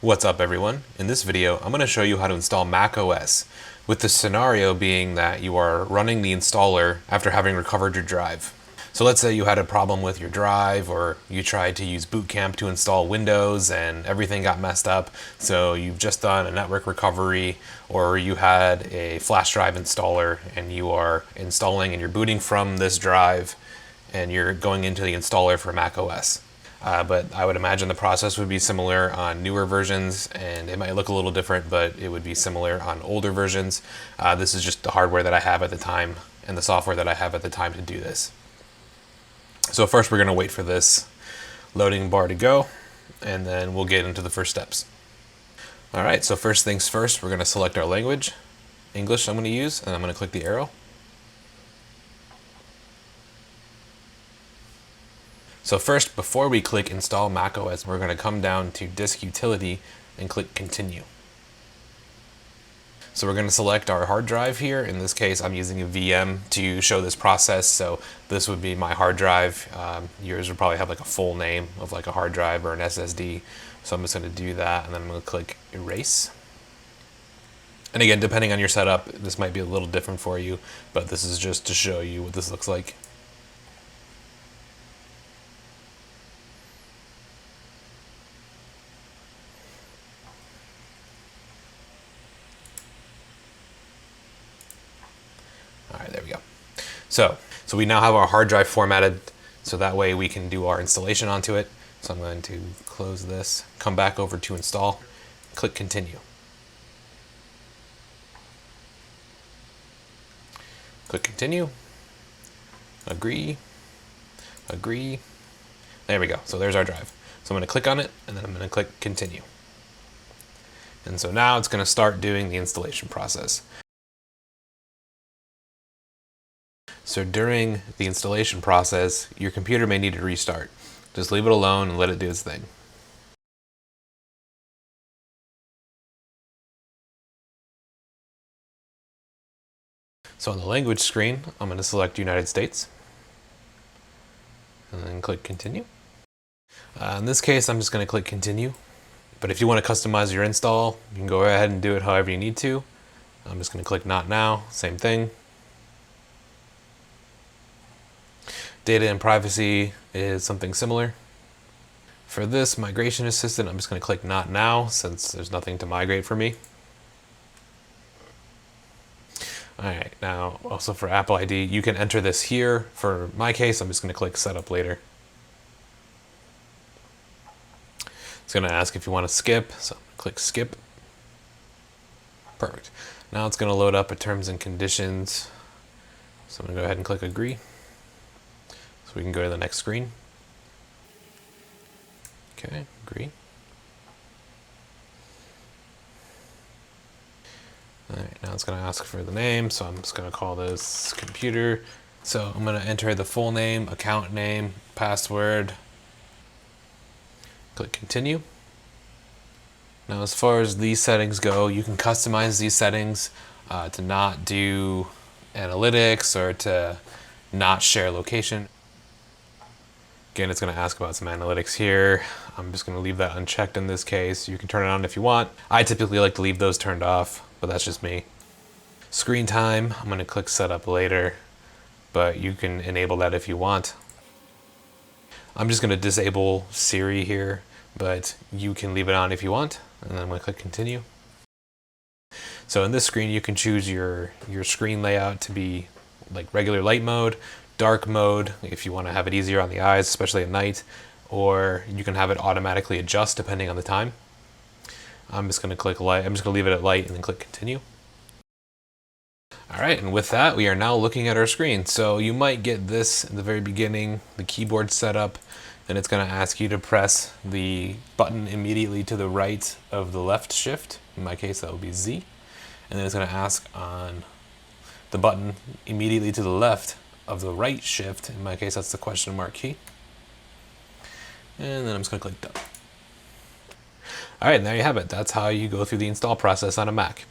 What's up everyone? In this video, I'm going to show you how to install macOS, with the scenario being that you are running the installer after having recovered your drive. So let's say you had a problem with your drive, or you tried to use bootcamp to install Windows and everything got messed up, so you've just done a network recovery, or you had a flash drive installer and you are installing and you're booting from this drive and you're going into the installer for macOS. But I would imagine the process would be similar on newer versions, and it might look a little different, but it would be similar on older versions. This is just the hardware that I have at the time and the software that I have at the time to do this. So first we're going to wait for this loading bar to go, and then we'll get into the first steps. Alright, so first things first, we're going to select our language. English I'm going to use, and I'm going to click the arrow. So first, before we click Install macOS, we're going to come down to Disk Utility and click Continue. So we're going to select our hard drive here. In this case, I'm using a VM to show this process, so this would be my hard drive. Yours would probably have like a full name of like a hard drive or an SSD. So I'm just going to do that, and then I'm going to click Erase. And again, depending on your setup, this might be a little different for you, but this is just to show you what this looks like. All right, there we go. So we now have our hard drive formatted, so that way we can do our installation onto it. So I'm going to close this, come back over to Install, click Continue. Click Continue, Agree, Agree. There we go, so there's our drive. So I'm going to click on it, and then I'm going to click Continue. And so now it's going to start doing the installation process. So during the installation process, your computer may need to restart. Just leave it alone and let it do its thing. So on the language screen, I'm going to select United States and then click Continue. In this case, I'm just going to click Continue. But if you want to customize your install, you can go ahead and do it however you need to. I'm just going to click Not Now, same thing. Data and privacy is something similar. For this migration assistant, I'm just going to click Not Now, since there's nothing to migrate for me. Alright, now also for Apple ID, you can enter this here. For my case, I'm just going to click Setup Later. It's going to ask if you want to skip, so click Skip. Perfect. Now it's going to load up a terms and conditions. So I'm going to go ahead and click Agree. So we can go to the next screen. Okay, agree. Alright, now it's going to ask for the name, so I'm just going to call this computer. So I'm going to enter the full name, account name, password. Click Continue. Now as far as these settings go, you can customize these settings to not do analytics or to not share location. Again, it's going to ask about some analytics here. I'm just going to leave that unchecked in this case. You can turn it on if you want. I typically like to leave those turned off, but that's just me. Screen time, I'm going to click Setup Later, but you can enable that if you want. I'm just going to disable Siri here, but you can leave it on if you want, and then I'm going to click Continue. So in this screen, you can choose your screen layout to be like regular light mode, dark mode if you want to have it easier on the eyes, especially at night, or you can have it automatically adjust depending on the time. I'm just going to click light. I'm just going to leave it at light and then click Continue. Alright, and with that, we are now looking at our screen. So you might get this in the very beginning, the keyboard setup, and it's going to ask you to press the button immediately to the right of the left shift. In my case, that will be Z. And then it's going to ask on the button immediately to the left of the right shift. In my case, that's the question mark key. And then I'm just going to click Done. Alright, and there you have it. That's how you go through the install process on a Mac.